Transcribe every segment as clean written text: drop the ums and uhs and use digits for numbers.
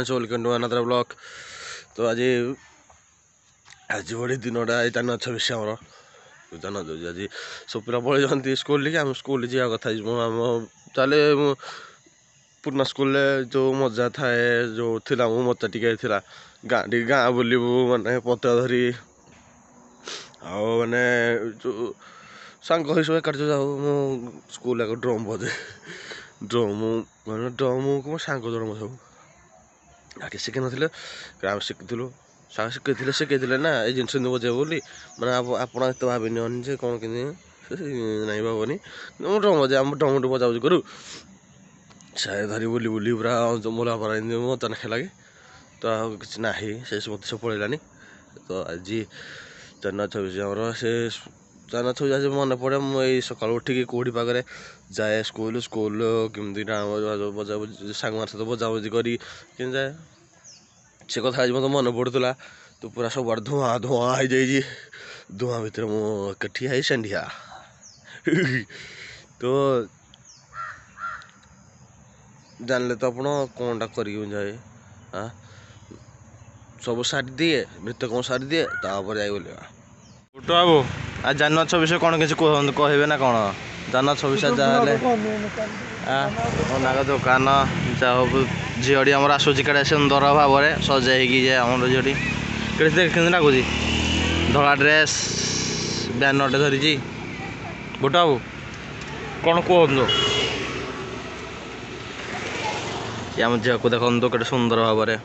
Guys welcome to another blog. तो आज आज बड़ी दिनटा जान 26 आमर जान आज सब पिला पड़े जाती स्कूल लिखे आम स्कूल जा कथा आम ताले पुराना स्कूल जो मजा थाए जो थिला मजा टिके थिला गाँ बुलू माने पता धरी आने जो सांग हिसाब एकाठ जाऊ मो स्कूल आगे ड्रम बजे ड्रम मैंने ड्रम को मो सांग जन सब आगे शिखी ना आम शिखुलु सांग शिखी ना ये जिन बजे बोली मैंने आप भावी कौन कि नहीं भावनी ड्रम बजे आम ड्रम बजा बुझी करूँ सारे धरी बुली बुली पूरा मोला पड़ा मजा नाखे लगे तो किसी ना सब पड़ेलानी। तो आज जान 26 आमर से जान 26 आज मन पड़े मुझे सका उठिकी कौड़ी पाखे जाए स्कूल स्कूल कमी बजा सांग मान सहित बजा बुझी करी जाए से कथा आज मत मन पड़ूला। तो पूरा सब धुआं धुआं हो जाए धुआं भितर मुझे ठिया है संडिया तो जानले तो आप कौनटा कर जाए हाँ सब सारी दिए नृत्य कौन सारी दिए तापर जाए बोलिया बुटू बाबू आज जान 26 कौन किसी कहबे ना कौन जान 26 जहाँ नाग दुकान जहाँ झीटी आम आसूसी कड़े सुंदर भाव में सजाई जाए आम झीटी कड़े देखते लगुच धला ड्रेस बैनर धरी बुटू बाबू कौन कहतु आम झील को देखो कड़े सुंदर भाव में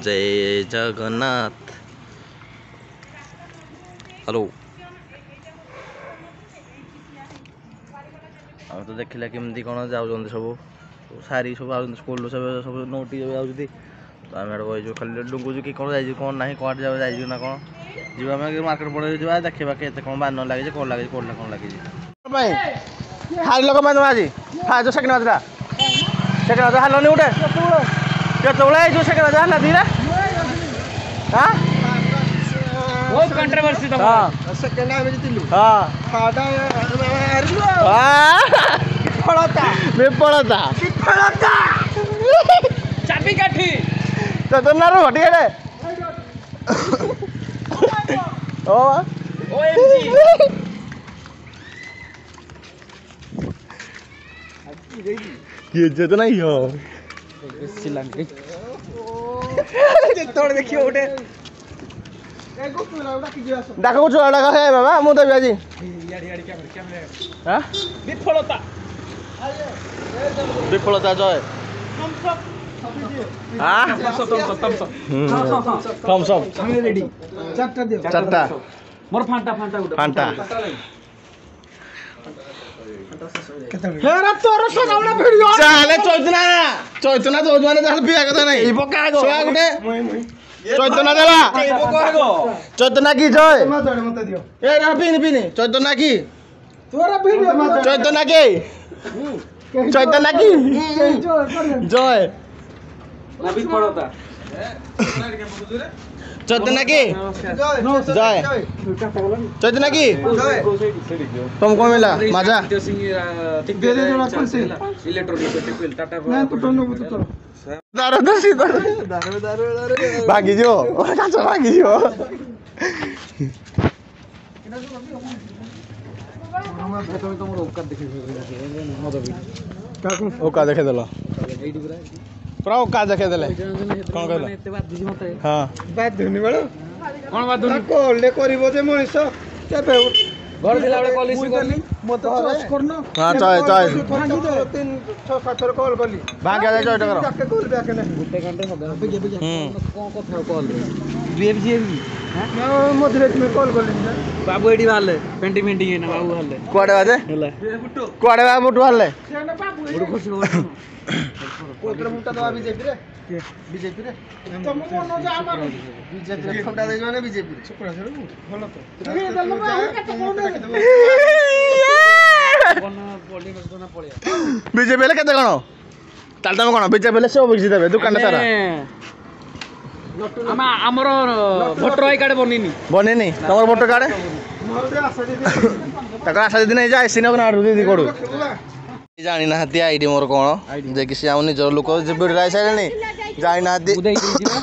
जय जगन्नाथ हेलो आम तो देखिले केमती कौन जाऊँ सब सारी सब आ स्कूल सब नोटी जाऊँगी तो आम बहीचु खाली डुंगुचु कि कौन जाइए कौन ना कौट जाइए ना कौन जी आम मार्केट पड़े जा देखा के कौन बान लगे कौन लगे कौन कौन लगे हार लोक मैं आज फाज सेकेंड मैचटा सेकेंड मैच हारनी गोटे के सेकेंड मैच हारना धीरे हाँ बहुत कंट्रोवर्सी तो हां सेकंड में जितलु हां फाडा हारलु विफलता चाबी काठी तो ना रो हटिए रे ओ ओएमजी ये जे तो नहीं हो श्रीलंका तोड़ देखियो उठे डाका कुछ डाका है बाबा मु देबी आज हां विफलता विफलता जय हां थम्स अप हम रेडी चारटा दियो चारटा मोर फांटा फांटा उठा फांटा हेरा तोर सगावला भिडियो चाले चैतना दो माने जाल बिया कथा नहीं ई पका गो सोया गुटे चैतना देला चैतना की जय मत दियो ए रा पिनी चैतना की तोरा भिडियो चैतना की चैतना की जय विफलता चैतना की जय चैतना की तुमको मिला मजा इलेक्ट्रॉनिक टाटा दारू दसी दारू भागी जो काचा भागी जो ओका देखे देला पूरा ओका देखे देले कौन कहला हां बात धुनी बड़ो कौन बात धुनी कोले करिवो जे मनिष केबे घर दिला बळे कॉल रिसीव करली मत चॉइस करनो हां चॉइस 3 6 7 थर कॉल करली भाग जा जॉइट करो जाके कॉल बैक नहीं गुटे घंटे सदा बिगे कौन कथा कॉल रे बीएफजीएफजी हां मधुरेत में कॉल करली बाबू एडी वाले पेंटिंग पेंटिंग है ना बाबू वाले कोड़े बाजे होला कोड़े बा बुटू वाले बड़ खुशी हो कोतरे मुंटा दवा बीजेपी रे तुम मन जा मारो बीजेपी रे ठंडा दे माने बीजेपी रे छपरा से भलो तो रे दल में आउ कत कोन बीजेपी ले केते कोन ताल तम कोन बीजेपी ले सब बिजी देबे दुकान सारा आमा हमरो वोटर आई कार्ड बनिनी बनेनी तमर वोटर कार्ड मोर दे आशा दीदी तका आशा दीदी नहीं जाय सिनो ना दीदी कोडू जानी ना आईडी मोर कौन जे कि से निजर लोक भिडियो आई सारे ଯାଇନାହାନ୍ତି ମୁଁ ଦେଇଦେଇଛି ବା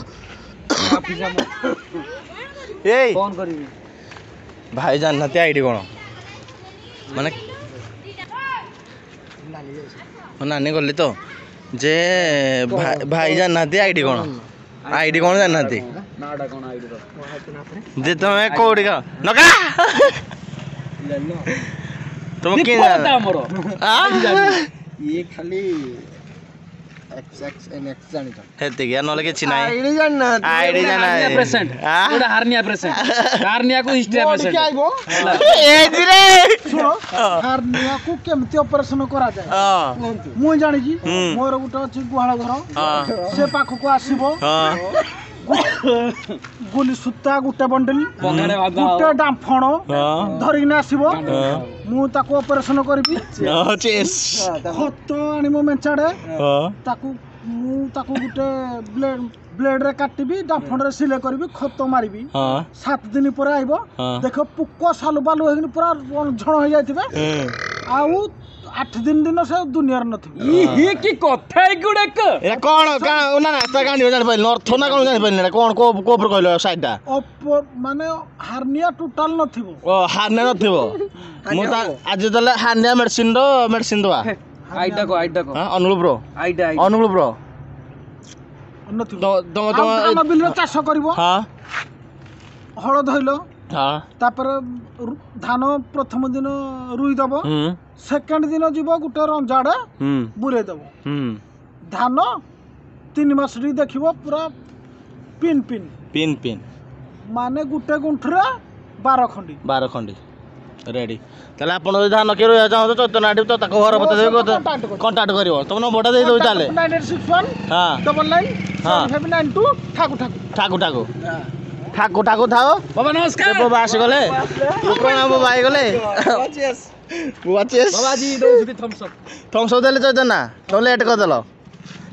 ଅଫିସ ଆମ ଏଇ ଫୋନ କରିବି ଭାଇ ଜାଣିନାହାନ୍ତି ଆଇଡି କ'ଣ ମାନେ ମୋ ନାନୀ ଗଲି ତ ଯେ ଭାଇ ଜାଣିନାହାନ୍ତି ଆଇଡି କ'ଣ ଆଇଡି କ'ଣ ଜାଣିନାହାନ୍ତି ନାଟା କ'ଣ ଆଇଡିର ଯେ ତମେ କୋଉଠି କା ନକା ତମେ କିଏ ବିପଦ ଆମର ଇଏ ଖାଲି XXNX ଜାଣିଛ ହେତିକି ନହେଲେ କିଛି ନାହିଁ ଆଇଡି ଜାଣିନାହାନ୍ତି ଆଇଡି ଜାଣିନାହାନ୍ତି ପ୍ରେସେଣ୍ଟ ଗୋଟେ ହାର୍ନିଆ ପ୍ରେସେଣ୍ଟ ହାର୍ନିଆକୁ ହିଷ୍ଟ୍ରି ପ୍ରେସେଣ୍ଟ ଏଇଥିରେ ଶୁଣ ହାର୍ନିଆକୁ କେମିତି ଅପରେସନ କରାଯାଏ ମୁଁ ଜାଣିଛି ମୋର ଗୋଟେ ଅଛି ଗୁହାଳ ଘର ସେ ପାଖକୁ ଆସିବ ଗୁଲି ସୂତା ଗୋଟେ ବଣ୍ଡଲ ଗୋଟେ ଡାମ୍ଫଣ ଧରିକିନା ଆସିବ ମୁଁ ତାକୁ ଅପରେସନ କରିବି ଖତ ଆଣିବ ମେଞ୍ଚାଡେ ତାକୁ ମୁଁ ତାକୁ ଗୋଟେ ବ୍ଲେଡରେ କାଟିବି ଡାମ୍ଫଣରେ ସିଲେଇ କରିବି ଖତ ମାରିବି 7 ଦିନ ପରେ ଆଇବ ଦେଖ ପୋକ ସାଲୁ ବାଲୁ ହେଇକି ପୁରା ଝଣ ହେଇଯାଇଥିବେ ଆଉ 8 ଦିନ ସେ ଦୁନିଆରେ ନଥିବ ଇଏ କି କଥା ଏଗୁଡାକ ଏଟା କ'ଣ ନା ନା ତା କାଣି ଜାଣିପାରିଲି ଅର୍ଥ ନା କ'ଣ ଜାଣିପାରିଲି ନା କ'ଣ କୋଉ ଉପରେ କହିଲ ସାଇଡଟା ମାନେ ହାର୍ନିଆ ଟୋଟାଲ ନଥିବ ଓ ହାର୍ନିଆ ନଥିବ ମୁଁ ଆଜି ତାହେଲେ ହାର୍ନିଆ ମେଡିସିନ ଦବା ଆଇଡା ଅନୁଗୁଳ ବ୍ରୋ ଆଇଡା ଅନୁଗୁଳ ବ୍ରୋ ନଥିବ ତମ ଧାନ ବିଲରେ ଚାଷ କରିବ ହଳ ଧଇଲ ତାପରେ ଧାନ ପ୍ରଥମ ଦିନ ରୁଇ ଦବ ସେକେଣ୍ଡ ଦିନ ଯିବ ଗୋଟେ ରଞ୍ଜାଡେ ବୁଲେଇ ଦବ ଧାନ 3 ମାସ ଦେଖିବ ପୁରା ପିନ୍ ପିନ୍ ପିନ୍ ପିନ୍ ମାନେ ଗୋଟେ ଗୁଣ୍ଠରେ 12 ଖଣ୍ଡି ରେଡି ତାହେଲେ ଆପଣ ଯଦି ଧାନ କିଏ ରହିବା ଚାହୁଁଛ ଚୈତନ୍ୟ ତ ତାକୁ ଘର ବତା ଦେବେ କଣ୍ଟାକ୍ଟ କରିବ ତମ ନମ୍ବରଟା ଦେଇଦେବି ତାହେଲେ 9861 ଠାକୁ ଥାଅ ବାବା ନମସ୍କାର ବାବା ଆସିଗଲେ ପ୍ରଣାମ ବାବା ହେଇଗଲେ ବାବା ଆଜି ଦଉଛନ୍ତି ଥମ୍ସ ଅପ୍ ଦେଲେ ଚୈତନ୍ୟ ତମେ ଲେଟ୍ କରିଦେଲ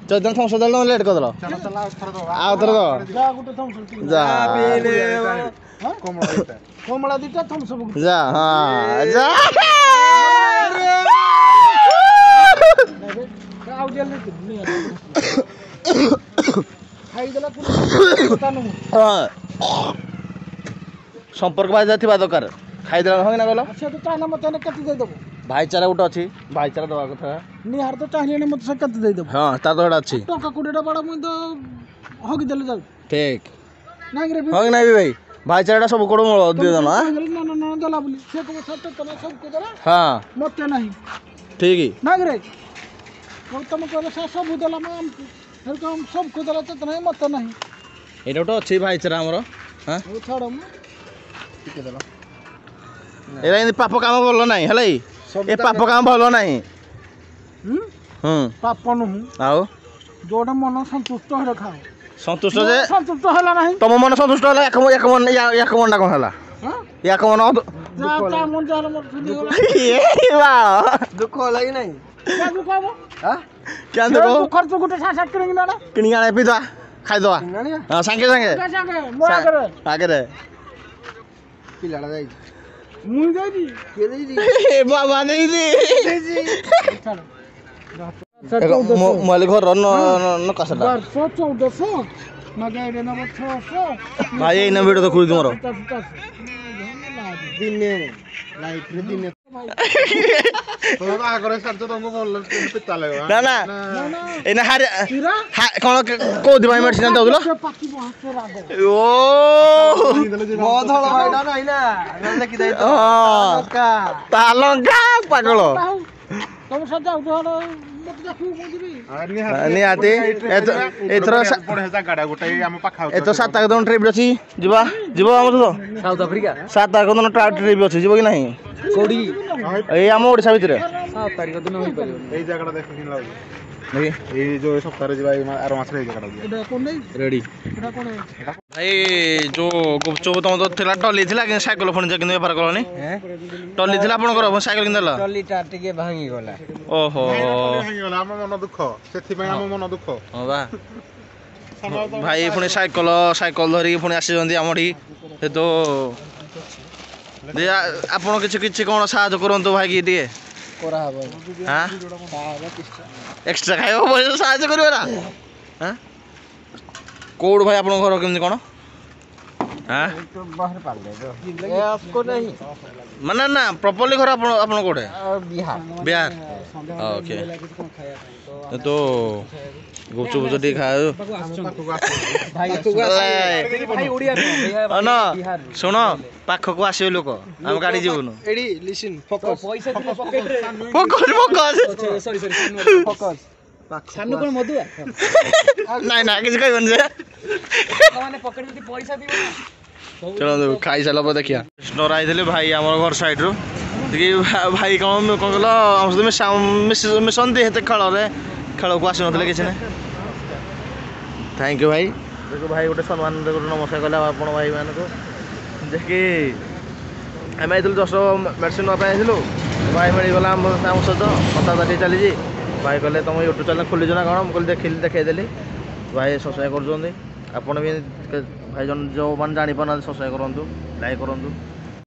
ଚୈତନ୍ୟ ଥମ୍ସ ଅପ୍ ଦେଲେ ତମେ ଲେଟ୍ କରିଦେଲ ଆଉ ଥରେ ଦବ ଯା କମଳା ଦିଟା ଥମ୍ସ ଅପ୍ ଯା ଯା ଖାଇଦେଲା ସମ୍ପର୍କ ଭାଇଚାରା ଥିବା ଦରକାର ଖାଇଦେଲା ହଁ ନା କହିଲ ସେ ତ ଚାହିଁଲେ ମତେ କେତେ ଦେଇଦେବ ଭାଇଚାରା ଗୋଟେ ଅଛି ଭାଇଚାରା ଦେବା କଥା ନିହାର ତ ଚାହିଁଲେ ମତେ ସେ କେତେ ଦେଇଦେବ ହଁ ତା ତ ଗୋଟେ ଅଛି ଟଙ୍କା 20ଟା ବଡ଼ ମୁଁ ତ ହକି ଦେଲେ ଯାଉ ଠିକ ନାଇଁ ରେ ହଁ ନାଇଁ ଭାଇ ଭାଇଚାରାଟା ସବୁ କୋଡ଼ ମୂଳ ଦେଇଦେଲ ନା ଦେଲା ବୋଲି ସେ କବ ସତ ତମେ ସବୁ ଦେଲା ହଁ ମତେ ନାହିଁ ଠିକ ନାଇଁ ରେ ତମେ କହିଲେ ସେ ସବୁ ଦେଲା ମୁଁ ସବୁ ଦେଲା ତ ନାହିଁ ମତେ ନାହିଁ ଏଇଟା ଗୋଟେ ଅଛି ଭାଇଚାରା ଆମର ହଁ ଛାଡ଼ ମୁଁ ଟିକେ ଦେଲା ଏଇଟା ଏମିତି ପାପ କାମ ଭଲ ନାହିଁ ହେଲା ଏ ପାପ କାମ ଭଲ ନାହିଁ ପାପ ନୁହଁ ଆଉ ଯୋଉଟା ମନ ସନ୍ତୁଷ୍ଟ ହେଲେ ଖାଅ ସନ୍ତୁଷ୍ଟ ଯେ ସନ୍ତୁଷ୍ଟ ହେଲା ନାହିଁ ତମ ମନ ସନ୍ତୁଷ୍ଟ ହେଲା ୟାକ ମନଟା କ'ଣ ହେଲା ୟାକ ମନ ଦୁଃଖ ହେଲା କି ନାହିଁ ଖର୍ଚ୍ଚ ଗୋଟେ କିଣିକି ଆଣେ ପିଇଦବା ଖାଇଦବା ସାଙ୍ଗେ ସାଙ୍ଗେ ଆଗରେ ପିଲାଟା ଯାଇଛି ମୁଁ ଦେଇଛି କିଏ ଦେଇଛି ବାବା ଦେଇଛି ମୋବାଇଲ ଘର ନକାଶଟା 1400 ନଗାଇରେ ନବ 600 ଭାଇ ଏଇନା ଭିଡ଼ିଓ ଦେଖୁଛି ତୁମର ଦିନେ ଲାଇଫରେ ଦିନେ ନା ନା ଏଇନା କ'ଣ କୋଉଥିପାଇଁ ମେଡିସିନ ଦେଉଥିଲ ତା ଲଙ୍କା ପାଗଳ ନିହାତି ଏଥର 7 ଦିନ ଟ୍ରିପ୍ ଅଛି ଯିବ ଆମ ସହିତ ସାଉଥ ଆଫ୍ରିକା 7 ଦିନ ଟ୍ରିପ୍ ଅଛି ଯିବ କି ନାହିଁ କୋଉଠି ଏଇ ଆମ ଓଡ଼ିଶା ଭିତରେ 7 ତାରିଖ ଦିନ ହେଇପାରିବ ଏଇ ଜାଗାଟା ଦେଖିକି ଲାଗୁଛି ଏଇ ଯୋଉ ସପ୍ତାହରେ ଯିବା ଆର ମାସରେ ଏଇ ଜାଗାଟା ରେଡି ଭାଇ ଯୋଉ ଗୁପଚୁପ ତମ ତ ଥିଲା ଟଲି ଥିଲା କିନ୍ତୁ ସାଇକେଲ ଫୋନ କିନ୍ତୁ ବେପାର କଲନି ଟଲି ଥିଲା ଆପଣଙ୍କର ସାଇକେଲ କିନ୍ତୁ ଦେଲା ଟଲିଟା ଟିକେ ଭାଙ୍ଗିଗଲା ଓହୋ ଭାଙ୍ଗିଗଲା ଆମ ମନ ଦୁଃଖ ସେଥିପାଇଁ ଆମ ମନ ଦୁଃଖ ହଁ ବା ଭାଇ ପୁଣି ସାଇକେଲ ଧରିକି ପୁଣି ଆସିଛନ୍ତି ଆମଠି ସେଠୁ ଆପଣ କିଛି କ'ଣ ସାହାଯ୍ୟ କରନ୍ତୁ ଭାଇକି ଟିକେ ଏକ୍ସଟ୍ରା ଖାଇବ ସାହାଯ୍ୟ କରିବ ନା କୋଉଠୁ ଭାଇ ଆପଣଙ୍କ ଘର କେମିତି କ'ଣ? ହାଁ ମାନେ ନା ପ୍ରପରଲି ଘର ଆପଣ କୋଉଠେ? ବିହାର। ଓକେ ତ ଗୁପଚୁପ ଟିକେ ଖାଉ ଶୁଣ ପାଖକୁ ଆସିବେ ଲୋକ ଆମେ ଗାଡ଼ି ଯିବୁନୁ। ନାଇଁ ନା କିଛି କହିବନି ଯେ ଚଳନ୍ତୁ ଖାଇସାରିଲା ପରେ ଦେଖିବା। କୃଷ୍ଣର ଆଇଥିଲେ ଭାଇ ଆମର ଘର ସାଇଡ଼ରୁ ଟିକେ ଭାଇ କ'ଣ କହିଲ ଆମ ସହିତ ମିଶନ୍ତି ଏତେ ଖେଳକୁ ଆସିନଥିଲେ କିଛି ନାହିଁ। ଥ୍ୟାଙ୍କ ୟୁ ଭାଇ। ଦେଖୁ ଭାଇ ଗୋଟେ ସମ୍ମାନ ଗୋଟେ ନମସ୍କାର କଲେ ଆପଣ ଭାଇମାନଙ୍କୁ ଯେକି ଆମେ ଆଇଥିଲୁ ଜଷ୍ଟ ମେଡ଼ିସିନ ନେବା ପାଇଁ ଆଇଥିଲୁ। ଭାଇ ମିଳିଗଲା ଆମ ସହିତ କଥାବାର୍ତ୍ତା ଟିକେ ଚାଲିଛି। ଭାଇ କହିଲେ ତୁମ ୟୁଟ୍ୟୁବ୍ ଚ୍ୟାନେଲ୍ ଖୋଲିଛ ନା କ'ଣ? ମୁଁ କହିଲି ଦେଖିଲି ଦେଖେଇଦେଲି। ଭାଇ ସବସ୍କ୍ରାଇବ୍ କରୁଛନ୍ତି ଆପଣ ବି ଭାଇ ଯେଉଁମାନେ ଜାଣିପାରୁନାହାନ୍ତି ସବସ୍କ୍ରାଇବ୍ କରନ୍ତୁ ଲାଇକ୍ କରନ୍ତୁ।